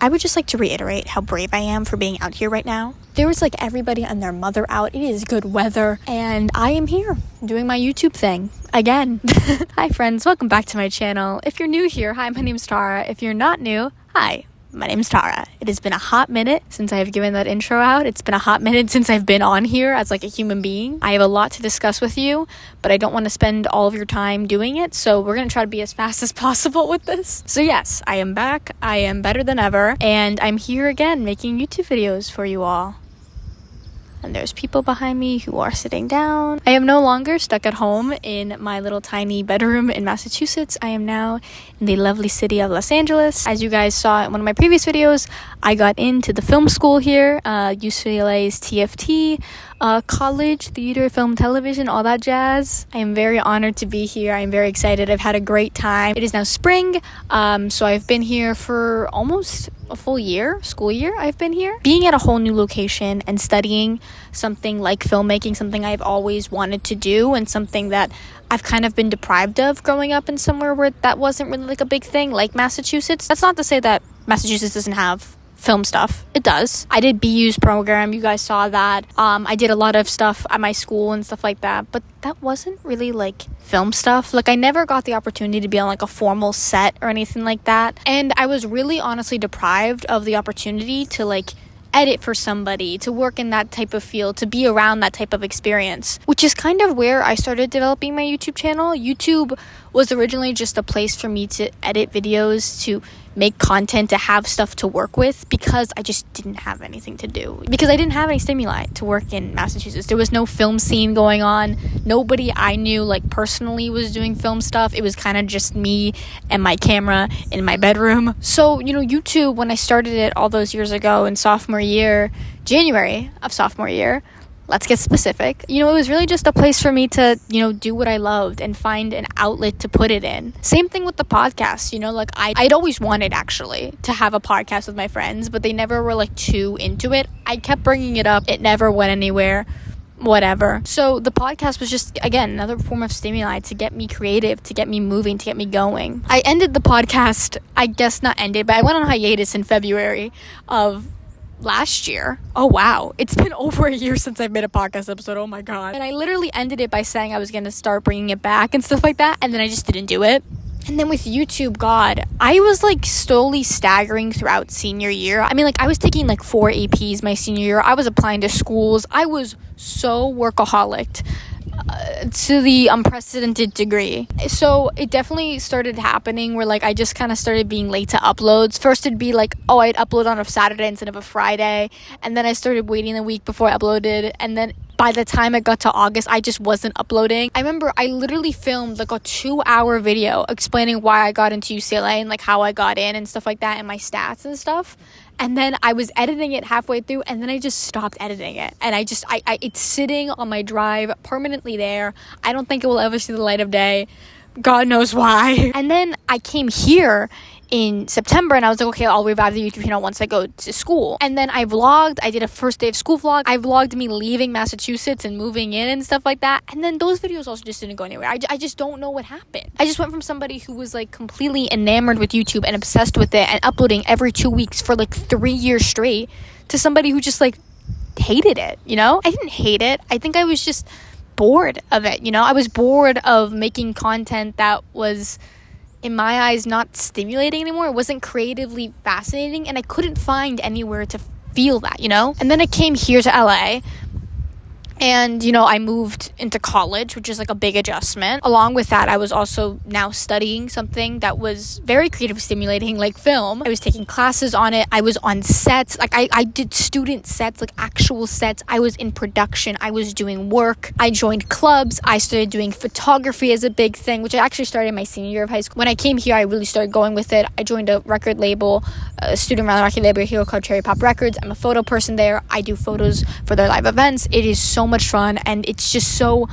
I would just like to reiterate how brave I am for being out here right now. There was like everybody and their mother out. It is good weather, and I am here doing my YouTube thing again. Hi friends, welcome back to my channel. If you're new here, hi, my name's Tara. If you're not new, hi, my name's Tara. It has been a hot minute since I have given that intro out. It's been a hot minute since I've been on here as like a human being. I have a lot to discuss with you, but I don't want to spend all of your time doing it, so we're going to try to be as fast as possible with this. So yes, I am back. I am better than ever, and I'm here again making YouTube videos for you all. And there's people behind me who are sitting down. I am no longer stuck at home in my little tiny bedroom in Massachusetts. I am now in the lovely city of Los Angeles. As you guys saw in one of my previous videos, I got into the film school here, UCLA's TFT, college, theater, film, television, all that jazz. I am very honored to be here. I am very excited. I've had a great time. It is now spring, so I've been here for almost a full year, school year I've been here. Being at a whole new location and studying something like filmmaking, something I've always wanted to do and something that I've kind of been deprived of growing up in somewhere where that wasn't really like a big thing, like Massachusetts. That's not to say that Massachusetts doesn't have film stuff. It does. I did BU's program. You guys saw that. I did a lot of stuff at my school and stuff like that, but that wasn't really like film stuff. Like I never got the opportunity to be on like a formal set or anything like that. And I was really honestly deprived of the opportunity to like edit for somebody, to work in that type of field, to be around that type of experience, which is kind of where I started developing my YouTube channel. YouTube was originally just a place for me to edit videos, to make content, to have stuff to work with, because I just didn't have anything to do. Because I didn't have any stimuli to work in Massachusetts. There was no film scene going on. Nobody I knew like personally was doing film stuff. It was kind of just me and my camera in my bedroom. So, YouTube, when I started it all those years ago in sophomore year, January of sophomore year, let's get specific. It was really just a place for me to, do what I loved and find an outlet to put it in. Same thing with the podcast, like I'd always wanted actually to have a podcast with my friends, but they never were like too into it. I kept bringing it up. It never went anywhere, whatever. So the podcast was just, again, another form of stimuli to get me creative, to get me moving, to get me going. I ended the podcast, I guess not ended, but I went on hiatus in February of last year. Oh wow, it's been over a year since I've made a podcast episode. Oh my god. And I literally ended it by saying I was going to start bringing it back and stuff like that, and then I just didn't do it. And then with YouTube, God, I was like slowly staggering throughout senior year. I mean, like I was taking like 4 APs my senior year. I was applying to schools. I was so workaholic to the unprecedented degree. So it definitely started happening where like I just kind of started being late to uploads. First it'd be like, oh, I'd upload on a Saturday instead of a Friday, and then I started waiting a week before I uploaded, and then by the time it got to August, I just wasn't uploading. I remember I literally filmed like a 2-hour video explaining why I got into UCLA and like how I got in and stuff like that and my stats and stuff. And then I was editing it halfway through, and then I just stopped editing it. And I it's sitting on my drive permanently there. I don't think it will ever see the light of day. God knows why. And then I came here in September, and I was like, okay, I'll revive the YouTube channel once I go to school. And then I vlogged. I did a first day of school vlog. I vlogged me leaving Massachusetts and moving in and stuff like that. And then those videos also just didn't go anywhere. I just don't know what happened. I just went from somebody who was like completely enamored with YouTube and obsessed with it and uploading every 2 weeks for like 3 years straight to somebody who just like hated it, I didn't hate it. I think I was just bored of it, I was bored of making content that was, in my eyes, not stimulating anymore. It wasn't creatively fascinating, and I couldn't find anywhere to feel that, And then I came here to LA, and, I moved into college, which is like a big adjustment. Along with that, I was also now studying something that was very creative stimulating, like film. I was taking classes on it. I was on sets. Like I did student sets, like actual sets. I was in production. I was doing work. I joined clubs. I started doing photography as a big thing, which I actually started my senior year of high school. When I came here, I really started going with it. I joined a record label, a student-run record label here called Cherry Pop Records. I'm a photo person there. I do photos for their live events. It is so much fun, and it's just so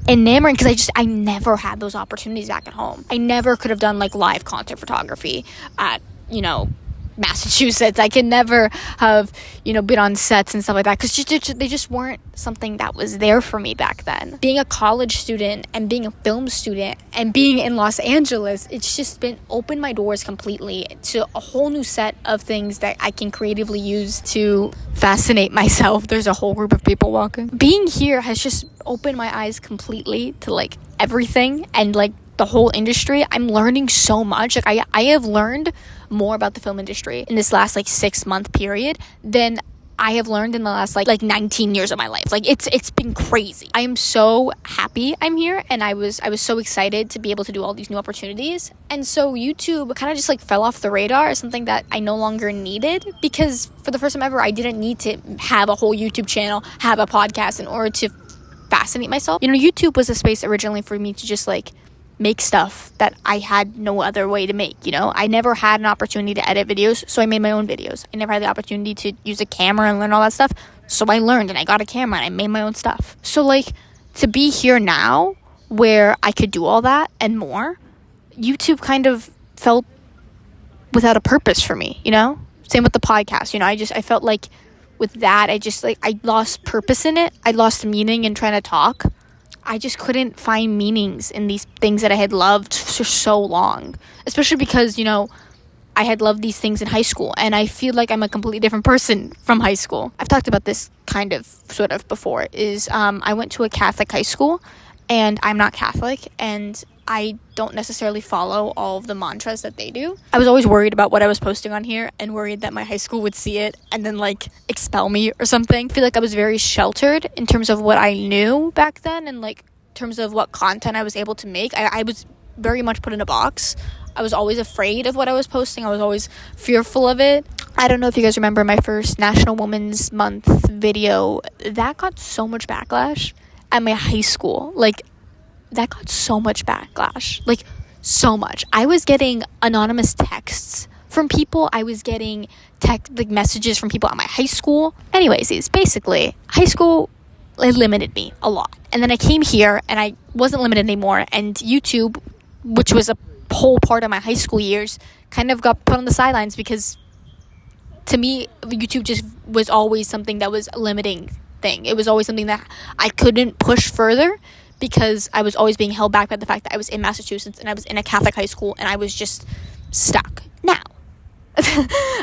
enamoring because I never had those opportunities back at home. I never could have done like live concert photography at Massachusetts. I could never have, been on sets and stuff like that, because they just weren't something that was there for me back then. Being a college student and being a film student and being in Los Angeles, it's just been opened my doors completely to a whole new set of things that I can creatively use to fascinate myself. There's a whole group of people walking. Being here has just opened my eyes completely to like everything and like the whole industry. I'm learning so much. Like I have learned more about the film industry in this last like 6-month period than I have learned in the last like 19 years of my life. Like it's been crazy. I am so happy I'm here, and I was so excited to be able to do all these new opportunities. And so YouTube kind of just like fell off the radar as something that I no longer needed, because for the first time ever, I didn't need to have a whole YouTube channel, have a podcast in order to fascinate myself. YouTube was a space originally for me to just like make stuff that I had no other way to make. I never had an opportunity to edit videos, so I made my own videos. I never had the opportunity to use a camera and learn all that stuff, so I learned and I got a camera and I made my own stuff. So like, to be here now where I could do all that and more, YouTube kind of felt without a purpose for me. Same with the podcast. I felt like with that, I lost purpose in it. I lost meaning in trying to talk. I just couldn't find meanings in these things that I had loved for so long, especially because, I had loved these things in high school, and I feel like I'm a completely different person from high school. I've talked about this kind of sort of before, I went to a Catholic high school, and I'm not Catholic, and I don't necessarily follow all of the mantras that they do. I was always worried about what I was posting on here and worried that my high school would see it and then like expel me or something. I feel like I was very sheltered in terms of what I knew back then, and like in terms of what content I was able to make. I was very much put in a box. I was always afraid of what I was posting. I was always fearful of it. I don't know if you guys remember my first National Women's Month video. That got so much backlash at my high school. That got so much backlash, so much. I was getting anonymous texts from people. I was getting messages from people at my high school. Anyways, it's basically high school, it limited me a lot. And then I came here and I wasn't limited anymore. And YouTube, which was a whole part of my high school years, kind of got put on the sidelines, because to me, YouTube just was always something that was a limiting thing. It was always something that I couldn't push further, because I was always being held back by the fact that I was in Massachusetts and I was in a Catholic high school and I was just stuck. Now,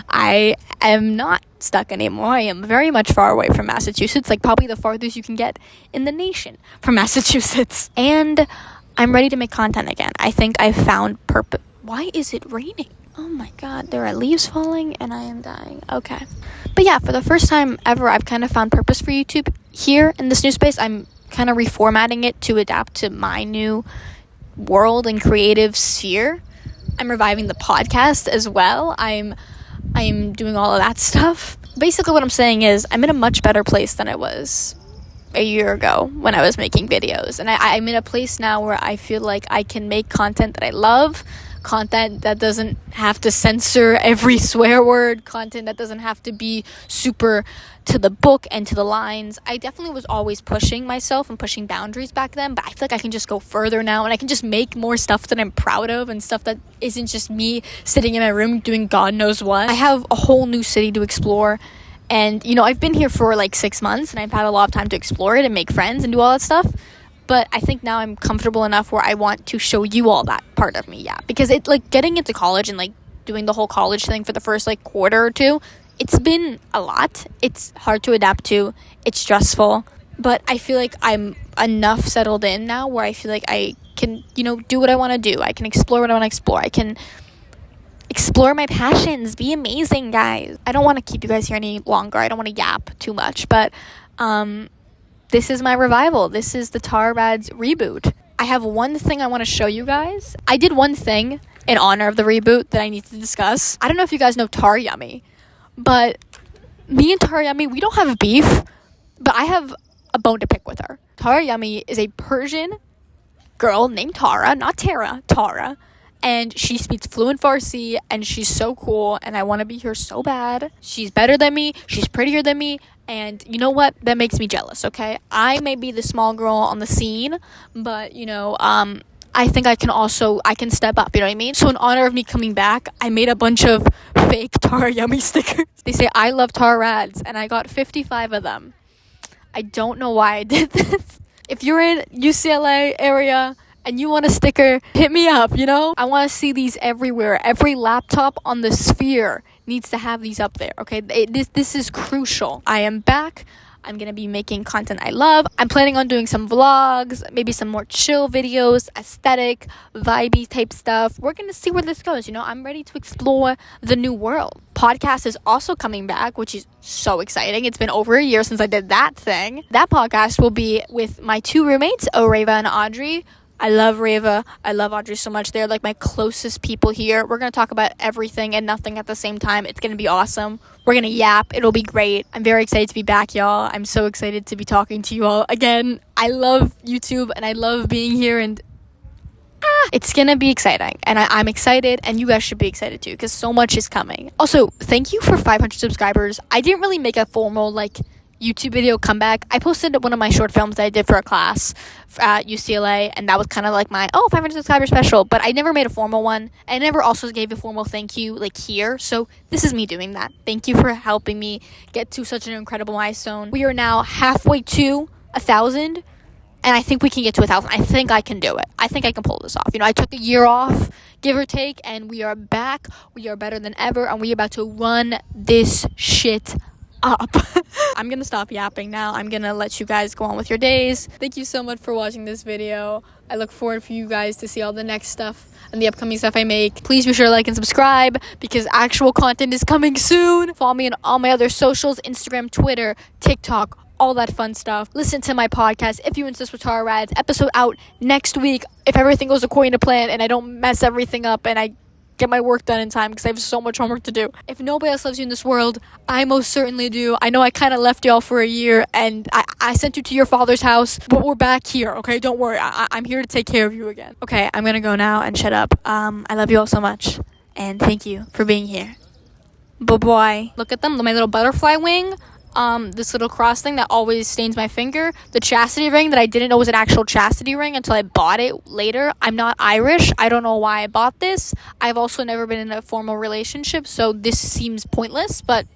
I am not stuck anymore. I am very much far away from Massachusetts, like probably the farthest you can get in the nation from Massachusetts. And I'm ready to make content again. I think I found purpose. Why is it raining? Oh my god, there are leaves falling and I am dying. Okay. But yeah, for the first time ever, I've kind of found purpose for YouTube here in this new space. I'm kind of reformatting it to adapt to my new world and creative sphere. I'm reviving the podcast as well. I'm doing all of that stuff. Basically what I'm saying is I'm in a much better place than I was a year ago when I was making videos. And I'm in a place now where I feel like I can make content that I love, content that doesn't have to censor every swear word, content that doesn't have to be super to the book and to the lines. I definitely was always pushing myself and pushing boundaries back then, but I feel like I can just go further now, and I can just make more stuff that I'm proud of and stuff that isn't just me sitting in my room doing God knows what. I have a whole new city to explore, and I've been here for like 6 months and I've had a lot of time to explore it and make friends and do all that stuff. But I think now I'm comfortable enough where I want to show you all that part of me, yeah. Because it getting into college and doing the whole college thing for the first quarter or two, it's been a lot. It's hard to adapt to. It's stressful. But I feel like I'm enough settled in now where I feel like I can, do what I want to do. I can explore what I want to explore. I can explore my passions. Be amazing, guys. I don't want to keep you guys here any longer. I don't want to yap too much. But this is my revival. This is the Rads reboot. I have one thing I want to show you guys. I did one thing in honor of the reboot that I need to discuss. I don't know if you guys know Yummy, but me and Yummy, we don't have beef, but I have a bone to pick with her. Yummy is a Persian girl named Tara, not Tara, Tara, and she speaks fluent Farsi, and she's so cool, and I want to be her so bad. She's better than me, she's prettier than me, and you know what? That makes me jealous, okay? I may be the small girl on the scene, but, I think I can step up, you know what I mean? So in honor of me coming back, I made a bunch of fake Tara Yummy stickers. They say, I love Tara Rads, and I got 55 of them. I don't know why I did this. If you're in UCLA area and you want a sticker, hit me up, you know? I want to see these everywhere. Every laptop on the sphere needs to have these up there, okay? This is crucial. I am back. I'm going to be making content I love. I'm planning on doing some vlogs, maybe some more chill videos, aesthetic, vibey type stuff. We're going to see where this goes, you know? I'm ready to explore the new world. Podcast is also coming back, which is so exciting. It's been over a year since I did that thing. That podcast will be with my 2 roommates, Reva and Audrey. I love Reva. I love Audrey so much. They're like my closest people here. We're going to talk about everything and nothing at the same time. It's going to be awesome. We're going to yap. It'll be great. I'm very excited to be back, y'all. I'm so excited to be talking to you all again. I love YouTube and I love being here, and it's going to be exciting. And I'm excited, and you guys should be excited too, because so much is coming. Also, thank you for 500 subscribers. I didn't really make a formal YouTube video comeback. I posted one of my short films that I did for a class at UCLA, and that was kind of like my 500 subscriber special, but I never made a formal one. I never also gave a formal thank you here, so this is me doing that. Thank you for helping me get to such an incredible milestone. We are now halfway to 1,000, and I think we can get to 1,000. I think I can do it. I think I can pull this off. You know, I took a year off, give or take, and we are back. We are better than ever, and we are about to run this shit up. I'm gonna stop yapping now. I'm gonna let you guys go on with your days. Thank you so much for watching this video. I look forward for you guys to see all the next stuff and the upcoming stuff I make. Please be sure to like and subscribe, because actual content is coming soon. Follow me on all my other socials, Instagram, Twitter, TikTok, all that fun stuff. Listen to my podcast, If You Insist with Tara Rads. Episode out next week, if everything goes according to plan and I don't mess everything up and I get my work done in time, because I have so much homework to do. If nobody else loves you in this world, I most certainly do. I know I kind of left y'all for a year, and I sent you to your father's house, but we're back here, okay? Don't worry. I'm here to take care of you again. Okay, I'm gonna go now and shut up. I love you all so much, and thank you for being here. Bye-bye. Look at them, my little butterfly wing. This little cross thing that always stains my finger, the chastity ring that I didn't know was an actual chastity ring until I bought it later. I'm not Irish. I don't know why I bought this. I've also never been in a formal relationship, so this seems pointless, but